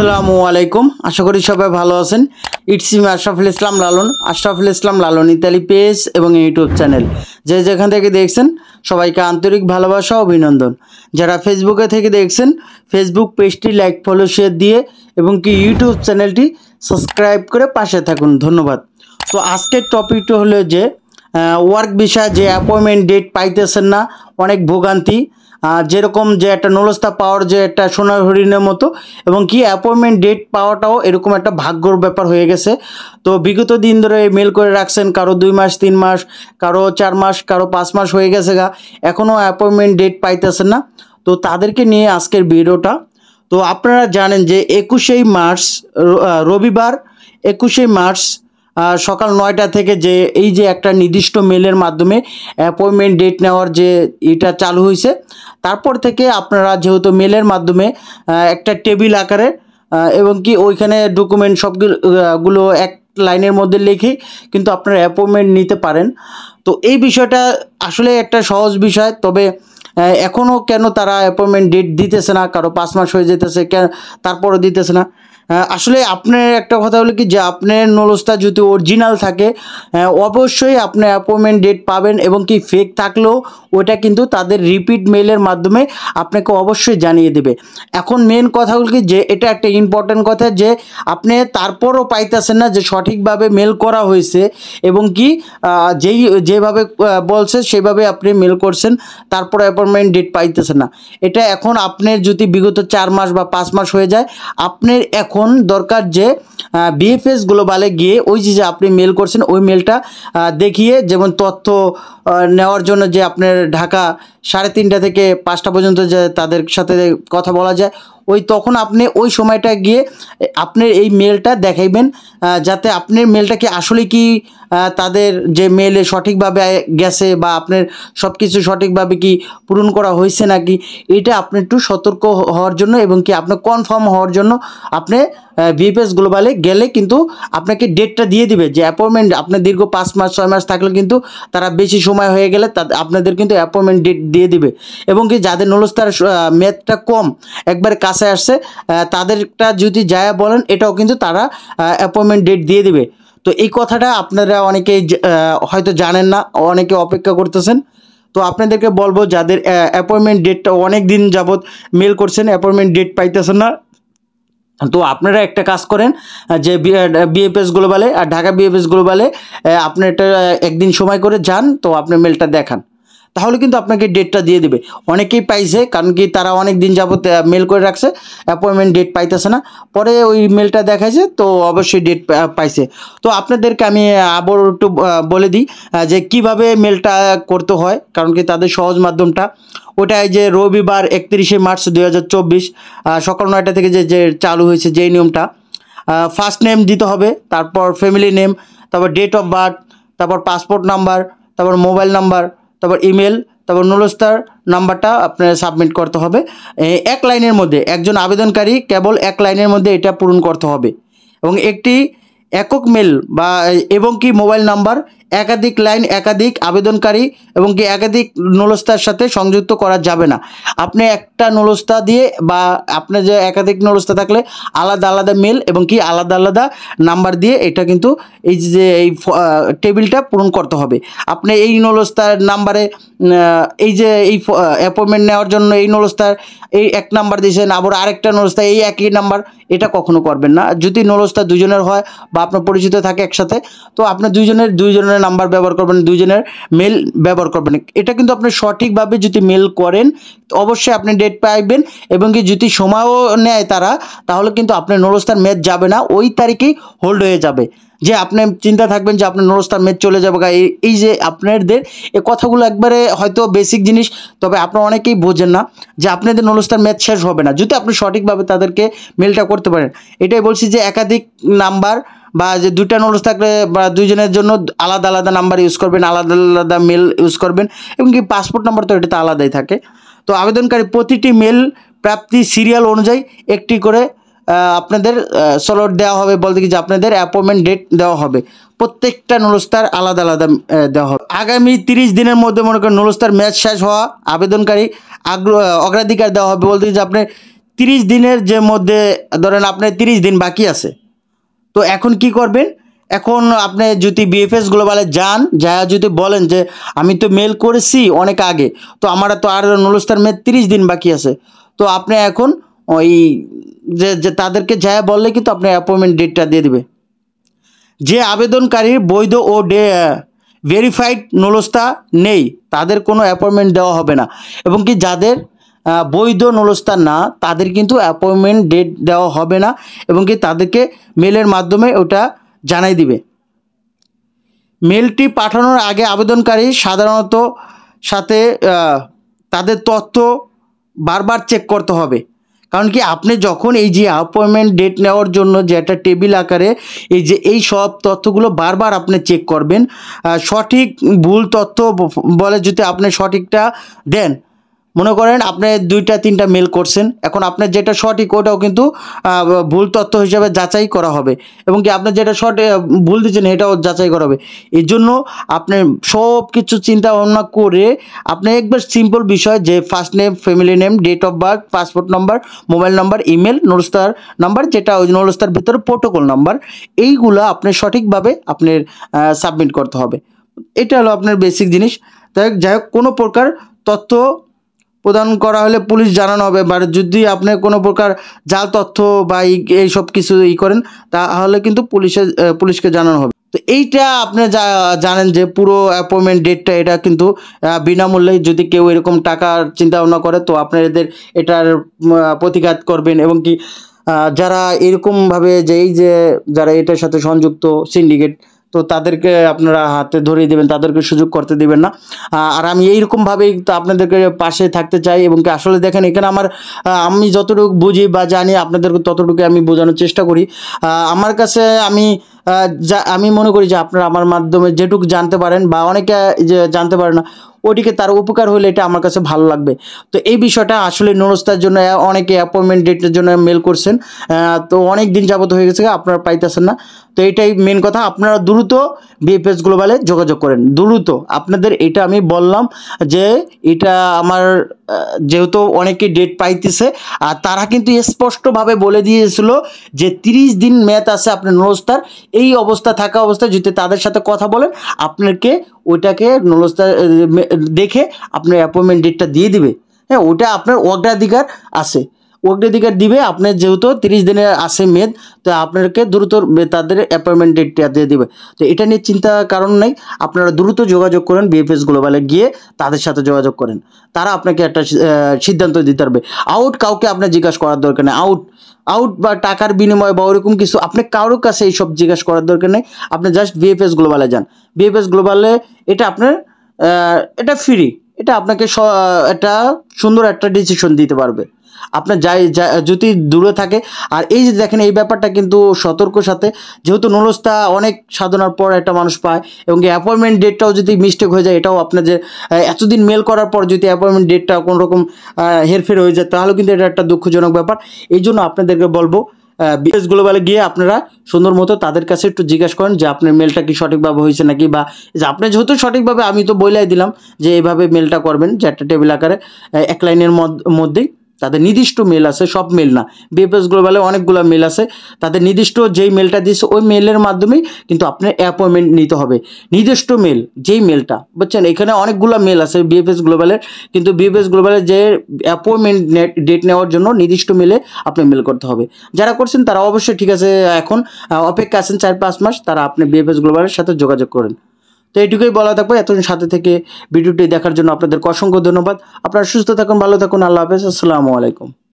আসসালামু আলাইকুম। আশা করি সবাই ভালো আছেন। It's me Ashraful Islam Lalon, Ashraful Islam Lalon Italy page এবং ইউটিউব চ্যানেল। যে যেখান থেকে দেখছেন সবাইকে আন্তরিক ভালোবাসা ও অভিনন্দন। যারা ফেসবুকে থেকে দেখছেন ফেসবুক পেজটি লাইক ফলো শেয়ার দিয়ে এবং কি ইউটিউব চ্যানেলটি সাবস্ক্রাইব করে পাশে থাকুন, ধন্যবাদ। তো আজকের টপিকটা হলো যে ওয়ার্ক ভিসা যে অ্যাপয়েন্টমেন্ট ডেট পাইতেছেন না, অনেক ভোগান্তি। যেরকম যে একটা নলস্তা পাওয়ার যে একটা সোনার হরিণের মতো, এবং কি অ্যাপয়েন্টমেন্ট ডেট পাওয়াটাও এরকম একটা ভাগ্যর ব্যাপার হয়ে গেছে। তো বিগত দিন ধরে মেল করে রাখছেন, কারো 2 মাস 3 মাস, কারো 4 মাস, কারো 5 মাস হয়ে গেছে গা, এখনও অ্যাপয়েন্টমেন্ট ডেট পাইতেছেন না। তো তাদেরকে নিয়ে আজকের ভিডিওটা। তো আপনারা জানেন যে 21শে মার্চ রবিবার 21শে মার্চ সকাল 9টা থেকে যে এই যে একটা নির্দিষ্ট মেলের মাধ্যমে অ্যাপয়েন্টমেন্ট ডেট নেওয়ার যে এটা চালু হয়েছে, তারপর থেকে আপনারা যেহেতু মেলের মাধ্যমে একটা টেবিল আকারে এবং কি ওইখানে ডকুমেন্ট সবগুলো এক লাইনের মধ্যে লিখে কিন্তু আপনারা অ্যাপয়েন্টমেন্ট নিতে পারেন। তো এই বিষয়টা আসলে একটা সহজ বিষয়, তবে এখনও কেন তারা অ্যাপয়েন্টমেন্ট ডেট দিতেছে না, কারো 5 মাস হয়ে যেতেছে, তারপরও দিতেছে না। আসলে আপনার একটা কথা হলো কি যে আপনার নলস্তা যদি অরিজিনাল থাকে অবশ্যই আপনি অ্যাপয়েন্টমেন্ট ডেট পাবেন, এবং কি ফেক থাকলেও ওটা কিন্তু তাদের রিপিট মেলের মাধ্যমে আপনাকে অবশ্যই জানিয়ে দেবে। এখন মেন কথা হলো কি যে এটা একটা ইম্পর্টেন্ট কথা যে আপনি তারপরও পাইতেছেন না যে সঠিকভাবে মেল করা হয়েছে, এবং কি যেভাবে বলছে সেভাবে আপনি মেল করছেন, তারপর অ্যাপয়েন্টমেন্ট ডেট পাইতেছেন না। এটা এখন আপনার যদি বিগত 4 মাস বা 5 মাস হয়ে যায়, আপনার এখন দরকার যে বিএফএস গ্লোবালে গিয়ে ওই যে আপনি মেল করছেন ওই মেলটা দেখিয়ে, যেমন তথ্য নেওয়ার জন্য যে আপনার ঢাকা 3:30 থেকে 5টা পর্যন্ত যে তাদের সাথে কথা বলা যায়, তখন আপনি ওই সময়টা গিয়ে আপনার এই মেলটা দেখাইবেন, যাতে আপনার মেলটা কি আসলে কি তাদের যে মেলে সঠিকভাবে গেছে বা আপনার সব কিছু সঠিকভাবে কি পূরণ করা হয়েছে নাকি, এটা আপনি একটু সতর্ক হওয়ার জন্য এবং কি আপনার কনফার্ম হওয়ার জন্য আপনি বিএফএস গ্লোবালে গেলে কিন্তু আপনাকে ডেটটা দিয়ে দিবে যে অ্যাপয়েন্টমেন্ট আপনার দীর্ঘ 5 মাস 6 মাস থাকলে কিন্তু তারা বেশি সময় হয়ে গেলে আপনাদের কিন্তু অ্যাপয়েন্টমেন্ট ডেট দিয়ে দিবে। এবং কি যাদের নলস্তার মেয়াদটা কম একবারে কাছে আসছে তাদেরটা যদি যায় বলেন এটাও কিন্তু তারা অ্যাপয়েন্টমেন্ট ডেট দিয়ে দিবে। তো এই কথাটা আপনারা অনেকেই হয়তো জানেন না, অনেকে অপেক্ষা করতেছেন। তো আপনাদেরকে বলবো যাদের অ্যাপয়েন্টমেন্ট ডেটটা অনেক দিন যাবত মেল করছেন অ্যাপয়েন্টমেন্ট ডেট পাইতেছেন না, তো আপনারা একটা কাজ করেন যে বিএফএস গ্লোবালে আর ঢাকা বিএফএস গ্লোবালে আপনি এটা একদিন সময় করে যান, তো আপনি মেলটা দেখান, তাহলে কিন্তু আপনাকে ডেটটা দিয়ে দেবে। অনেকেই পাইছে, কারণ কি তারা অনেক দিন যাবত মেল করে রাখছে, অ্যাপয়েন্টমেন্ট ডেট পাইতেছে না, পরে ওই মেলটা দেখাইছে তো অবশ্যই ডেট পাইছে। তো আপনাদেরকে আমি আবার একটু বলে দিই যে কিভাবে মেলটা করতে হয়, কারণ কি তাদের সহজ মাধ্যমটা ওটাই যে রবিবার 31শে মার্চ 2024 সকাল 9টা থেকে যে চালু হয়েছে যেই নিয়মটা, ফার্স্ট নেম দিতে হবে, তারপর ফ্যামিলি নেম, তারপর ডেট অফ বার্থ, তারপর পাসপোর্ট নাম্বার, তারপর মোবাইল নাম্বার, তারপর ইমেল, তারপর নলস্তার নাম্বারটা আপনার সাবমিট করতে হবে। এক লাইনের মধ্যে একজন আবেদনকারী কেবল এক লাইনের মধ্যে এটা পূরণ করতে হবে, এবং একটি একক মেল বা এবং কি মোবাইল নাম্বার একাধিক লাইন একাধিক আবেদনকারী এবং কি একাধিক নলস্তার সাথে সংযুক্ত করা যাবে না। আপনি একটা নলস্তা দিয়ে বা আপনার যে একাধিক নলস্তা থাকলে আলাদা আলাদা মেল এবং কি আলাদা আলাদা নাম্বার দিয়ে এটা কিন্তু এই যে এই টেবিলটা পূরণ করতে হবে। আপনি এই নলস্তার নাম্বারে এই যে এই অ্যাপয়েন্টমেন্ট নেওয়ার জন্য এই নলস্তার এই এক নাম্বার দিয়েছেন, আবার আরেকটা নলস্তা এই একই নাম্বার, এটা কখনো করবেন না। যদি নলস্তা দুজনের হয় বা আপনার পরিচিত থাকে একসাথে, তো আপনি দুইজনের নাম্বার ব্যবহার করবেন, দুইজনের মেল ব্যবহার করবেন। এটা কিন্তু আপনি সঠিকভাবে যদি মেল করেন অবশ্যই আপনি ডেট পাইবেন, এবং কি যদি সময়ও নেয় তারা, তাহলে কিন্তু আপনার নলস্তার মেয়াদ যাবে না, ওই তারিখেই হোল্ড হয়ে যাবে। যে আপনি চিন্তা থাকবেন যে আপনার নলস্তার মেয়াদ চলে যাবে, এই যে আপনাদের এই কথাগুলো একবারে হয়তো বেসিক জিনিস, তবে আপনারা অনেকেই বোঝেন না যে আপনাদের নলস্তার মেয়াদ শেষ হবে না যদি আপনি সঠিকভাবে তাদেরকে মেলটা করতে পারেন। এটাই বলছি যে একাধিক নাম্বার বা যে দুইটা নোটস থাকলে বা দুইজনের জন্য আলাদা আলাদা নাম্বার ইউজ করবেন, আলাদা আলাদা মেল ইউজ করবেন, এবং কি পাসপোর্ট নাম্বার তো এটা তো আলাদাই থাকে। তো আবেদনকারী প্রতিটি মেল প্রাপ্তি সিরিয়াল অনুযায়ী একটি করে আপনাদের স্লট দেওয়া হবে, বলতে কি যে আপনাদের অ্যাপয়েন্টমেন্ট ডেট দেওয়া হবে, প্রত্যেকটা নলস্তার আলাদা আলাদা দেওয়া হবে। আগামী 30 দিনের মধ্যে মনে করেন নলস্তার ম্যাচ শেষ হওয়া আবেদনকারী অগ্রাধিকার দেওয়া হবে, বলতে যে আপনি 30 দিনের যে মধ্যে ধরেন আপনার 30 দিন বাকি আছে, তো এখন কি করবেন? এখন আপনি যদি বিএফএস গ্লোবালে যান, যা যদি বলেন যে আমি তো মেল করেছি অনেক আগে, তো আমার তো আর নুলস্তার মেয়াদ 30 দিন বাকি আছে, তো আপনি এখন ওই যে তাদেরকে যা বললে কিন্তু আপনি অ্যাপয়েন্টমেন্ট ডেটটা দিয়ে দিবে। যে আবেদনকারীর বৈধ ও ভেরিফাইড নুলস্তা নেই তাদের কোনো অ্যাপয়েন্টমেন্ট দেওয়া হবে না, এবং কি যাদের বৈধ নুলস্তা না তাদের কিন্তু অ্যাপয়েন্টমেন্ট ডেট দেওয়া হবে না, এবং কি তাদেরকে মেলের মাধ্যমে ওটা জানাই দিবে। মেলটি পাঠানোর আগে আবেদনকারী সাধারণত সাথে তাদের তথ্য বারবার চেক করতে হবে, কারণ কি আপনি যখন এই যে অ্যাপয়েন্টমেন্ট ডেট নেওয়ার জন্য যে একটা টেবিল আকারে এই সব তথ্যগুলো বারবার আপনি চেক করবেন। সঠিক ভুল তথ্য বলে যদি আপনি সঠিকটা দেন, মনে করেন আপনি 2টা 3টা মেল করছেন, এখন আপনার যেটা সঠিক ওটাও কিন্তু ভুল তথ্য হিসাবে যাচাই করা হবে, এবং কি আপনার যেটা ভুল দিচ্ছেন এটাও যাচাই করা হবে। এই জন্য আপনি সব কিছু চিন্তা ভাবনা করে আপনি একবার সিম্পল বিষয় যে first name, family name, date of birth, passport number, mobile number, email, নুলস্তার নাম্বার, যেটা ওই নুলস্তার ভিতরে প্রোটোকল নাম্বার, এইগুলো আপনি সঠিকভাবে আপনার সাবমিট করতে হবে। এটা হলো আপনার বেসিক জিনিস। যাই হোক কোনো প্রকার তথ্য প্রদান করা হলে পুলিশ জানানো হবে, বা যদি আপনি কোনো প্রকার জাল তথ্য বা এই সব কিছু করেন তাহলে কিন্তু পুলিশকে জানানো হবে। তো এইটা আপনি জানেন যে পুরো অ্যাপয়েন্টমেন্ট ডেটটা এটা কিন্তু বিনামূল্যে, যদি কেউ এরকম টাকার চিন্তা ভাবনা করে তো আপনাদের এটার প্রতিঘাত করবেন, এবং কি যারা এরকমভাবে যে যারা এটার সাথে সংযুক্ত সিন্ডিকেট, তো তাদেরকে আপনারা হাতে ধরিয়ে দেবেন, তাদেরকে সুযোগ করতে দিবেন না। আর আমি এইরকমভাবেই তো আপনাদেরকে পাশে থাকতে চাই, এবং কি আসলে দেখেন এখানে আমি যতটুকু বুঝি বা জানি আপনাদেরকে ততটুকু আমি বোঝানোর চেষ্টা করি। আমার কাছে আমি মনে করি যে আপনারা আমার মাধ্যমে যেটুকু জানতে পারেন বা অনেকে যে জানতে পারে না, ওটিকে তার উপকার হলে এটা আমার কাছে ভালো লাগবে। তো এই বিষয়টা আসলে নুলস্তার জন্য অনেকে অ্যাপয়েন্টমেন্ট ডেটের জন্য মেল করছেন, তো অনেক দিন যাবত হয়ে গেছে আপনারা পাইতেছেন না। তো এটাই মেন কথা, আপনারা দ্রুত বিএফএস গ্লোবালে যোগাযোগ করেন, দ্রুত। আপনাদের এটা আমি বললাম যে এটা আমার যেহেতু অনেকে ডেট পাইতেছে, আর তারা কিন্তু স্পষ্টভাবে বলে দিয়েছিল যে 30 দিন মেয়াদ আছে আপনার নুলস্তার। এই অবস্থা থাকা অবস্থায় যদি তাদের সাথে কথা বলেন, আপনাকে ওইটাকে নুলস্তার দেখে আপনার অ্যাপয়েন্টমেন্ট ডেটটা দিয়ে দিবে। হ্যাঁ, ওটা আপনার অগ্রাধিকার আছে, অগ্রাধিকার দিবে। আপনার যেহেতু 30 দিনের আছে মেয়াদ, তো আপনাকে দ্রুত তাদের অ্যাপয়েন্টমেন্ট ডেটটা দিয়ে দিবে। তো এটা নিয়ে চিন্তার কারণ নেই, আপনারা দ্রুত যোগাযোগ করেন, বিএফএস গ্লোবালে গিয়ে তাদের সাথে যোগাযোগ করেন, তারা আপনাকে একটা সিদ্ধান্ত দিতে পারবে। কাউকে আপনার জিজ্ঞাসা করার দরকার নেই, বা টাকার বিনিময়ে বা ওরকম কিছু আপনি কারোর কাছে এইসব জিজ্ঞাসা করার দরকার নেই। আপনি জাস্ট বিএফএস গ্লোবালে যান, বিএফএস গ্লোবালে এটা আপনার এটা ফ্রি, এটা আপনাকে একটা সুন্দর একটা ডিসিশন দিতে পারবে। আপনার যদি দূরে থাকে। আর এই যে দেখেন এই ব্যাপারটা কিন্তু সতর্ক সাথে, যেহেতু নুলস্তা অনেক সাধনার পর একটা মানুষ পায়, এবং অ্যাপয়েন্টমেন্ট ডেটটাও যদি মিস্টেক হয়ে যায়, এটাও আপনার যে এতদিন মেল করার পর যদি অ্যাপয়েন্টমেন্ট ডেটটা কোনো রকম হেরফের হয়ে যায়, তাহলে কিন্তু এটা একটা দুঃখজনক ব্যাপার। এই জন্য আপনাদেরকে বলবো বিএফএস গ্লোবালে গিয়ে আপনারা সুন্দর মতো তাদের কাছে একটু জিজ্ঞাসা করেন যে আপনার মেলটা কি সঠিকভাবে হয়েছে নাকি, বা যে আপনি যেহেতু সঠিকভাবে, আমি তো বলেই দিলাম যে এইভাবে মেলটা করবেন, যে একটা টেবিল আকারে 1 লাইনের মধ্যেই তাদের নির্দিষ্ট মেল আছে, সব মেল না, বিএফএস গ্লোবালে অনেকগুলো মেল আছে, তাদের নির্দিষ্ট যেই মেলটা দিয়েছে ওই মেলের মাধ্যমেই কিন্তু আপনার অ্যাপয়েন্টমেন্ট নিতে হবে। নির্দিষ্ট মেল যেই মেলটা, বুঝছেন, এখানে অনেকগুলো মেল আছে বিএফএস গ্লোবালের, কিন্তু বিএফএস গ্লোবালের যে অ্যাপয়েন্টমেন্ট ডেট নেওয়ার জন্য নির্দিষ্ট মেলে আপনি মেল করতে হবে। যারা করছেন তারা অবশ্যই ঠিক আছে, এখন অপেক্ষা আছেন 4-5 মাস, তারা আপনি বিএফএস গ্লোবালের সাথে যোগাযোগ করেন। তো এইটুকুই বলা থাকবে। এতদিন সাথে থেকে ভিডিওটি দেখার জন্য আপনাদেরকে অসংখ্য ধন্যবাদ। আপনারা সুস্থ থাকুন, ভালো থাকুন, আল্লাহ হাফেজ, আসসালামু আলাইকুম।